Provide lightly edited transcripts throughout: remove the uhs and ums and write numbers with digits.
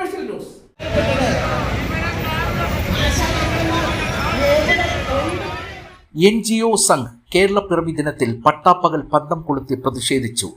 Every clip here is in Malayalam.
Special news. NGO Sangh Kerala പിറവി ദിനത്തിൽ പട്ടാപ്പകൽ പന്തം കൊളുത്തി പ്രതിഷേധിച്ചു.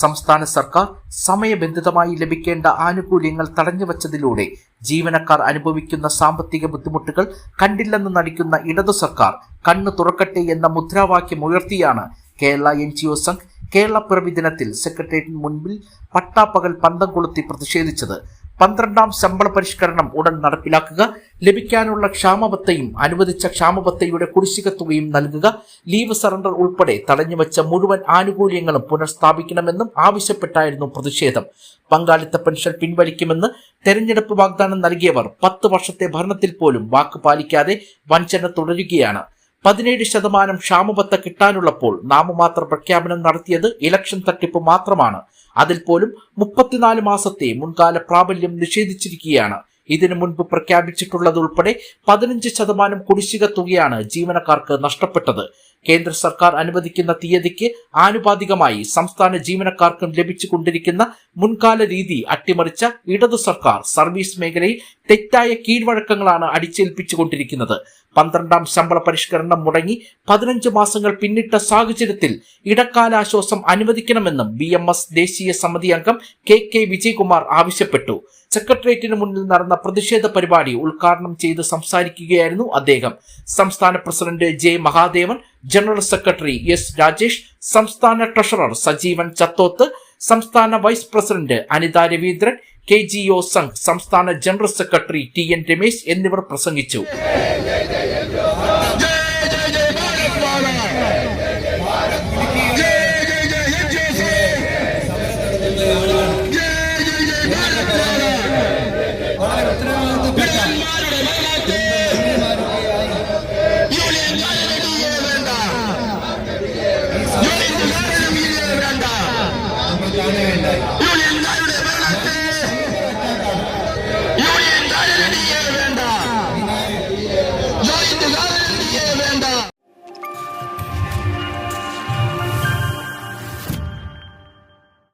സംസ്ഥാന സർക്കാർ സമയബന്ധിതമായി ലഭിക്കേണ്ട ആനുകൂല്യങ്ങൾ തടഞ്ഞുവച്ചതിലൂടെ ജീവനക്കാർ അനുഭവിക്കുന്ന സാമ്പത്തിക ബുദ്ധിമുട്ടുകൾ കണ്ടില്ലെന്ന് നടിക്കുന്ന ഇടതു സർക്കാർ കണ്ണു തുറക്കട്ടെ എന്ന മുദ്രാവാക്യം ഉയർത്തിയാണ് കേരള NGO സംഘ് കേരള പിറവി ദിനത്തിൽ സെക്രട്ടേറിയറ്റിന് മുൻപിൽ പട്ടാപ്പകൽ പന്തം കൊളുത്തി പ്രതിഷേധിച്ചത്. 12ാം ശമ്പള പരിഷ്കരണം ഉടൻ നടപ്പിലാക്കുക, ലഭിക്കാനുള്ള ക്ഷാമബത്തയും അനുവദിച്ച ക്ഷാമബത്തയുടെ കുടിശ്ശിക തുകയും നൽകുക, ലീവ് സറണ്ടർ ഉൾപ്പെടെ തടഞ്ഞുവച്ച മുഴുവൻ ആനുകൂല്യങ്ങളും പുനഃസ്ഥാപിക്കണമെന്നും ആവശ്യപ്പെട്ടായിരുന്നു പ്രതിഷേധം. പങ്കാളിത്ത പെൻഷൻ പിൻവലിക്കുമെന്ന് തെരഞ്ഞെടുപ്പ് വാഗ്ദാനം നൽകിയവർ 10 വർഷത്തെ ഭരണത്തിൽ പോലും വാക്ക് പാലിക്കാതെ വഞ്ചന തുടരുകയാണ്. 17% ക്ഷാമബത്ത കിട്ടാനുള്ളപ്പോൾ നാമമാത്ര പ്രഖ്യാപനം നടത്തിയത് ഇലക്ഷൻ തട്ടിപ്പ് മാത്രമാണ്. അതിൽ പോലും 34 മാസത്തെ മുൻകാല പ്രാബല്യം നിഷേധിച്ചിരിക്കുകയാണ്. ഇതിനു മുൻപ് പ്രഖ്യാപിച്ചിട്ടുള്ളതുൾപ്പെടെ 15% കുടിശ്ശിക തുകയാണ് ജീവനക്കാർക്ക് നഷ്ടപ്പെട്ടത്. കേന്ദ്ര സർക്കാർ അനുവദിക്കുന്ന തീയതിക്ക് ആനുപാതികമായി സംസ്ഥാന ജീവനക്കാർക്കും ലഭിച്ചുകൊണ്ടിരിക്കുന്ന മുൻകാല രീതി അട്ടിമറിച്ച ഇടതു സർക്കാർ സർവീസ് മേഖലയിൽ തെറ്റായ കീഴ്വഴക്കങ്ങളാണ് അടിച്ചേൽപ്പിച്ചുകൊണ്ടിരിക്കുന്നത്. 12ാം ശമ്പള പരിഷ്കരണം മുടങ്ങി 15 മാസങ്ങൾ പിന്നിട്ട സാഹചര്യത്തിൽ ഇടക്കാലാശ്വാസം അനുവദിക്കണമെന്നും BMS ദേശീയ സമിതി അംഗം KK വിജയകുമാർ ആവശ്യപ്പെട്ടു. സെക്രട്ടേറിയറ്റിന് മുന്നിൽ നടന്ന പ്രതിഷേധ പരിപാടി ഉദ്ഘാടനം ചെയ്ത് സംസാരിക്കുകയായിരുന്നു അദ്ദേഹം. സംസ്ഥാന president J Mahadevan, general secretary S Rajesh, സംസ്ഥാന ട്രഷറർ സജീവൻ ചത്തോത്ത്, സംസ്ഥാന vice president Anitha Raveendran, KGO Sangh സംസ്ഥാന ജനറൽ സെക്രട്ടറി TN രമേശ് എന്നിവർ പ്രസംഗിച്ചു.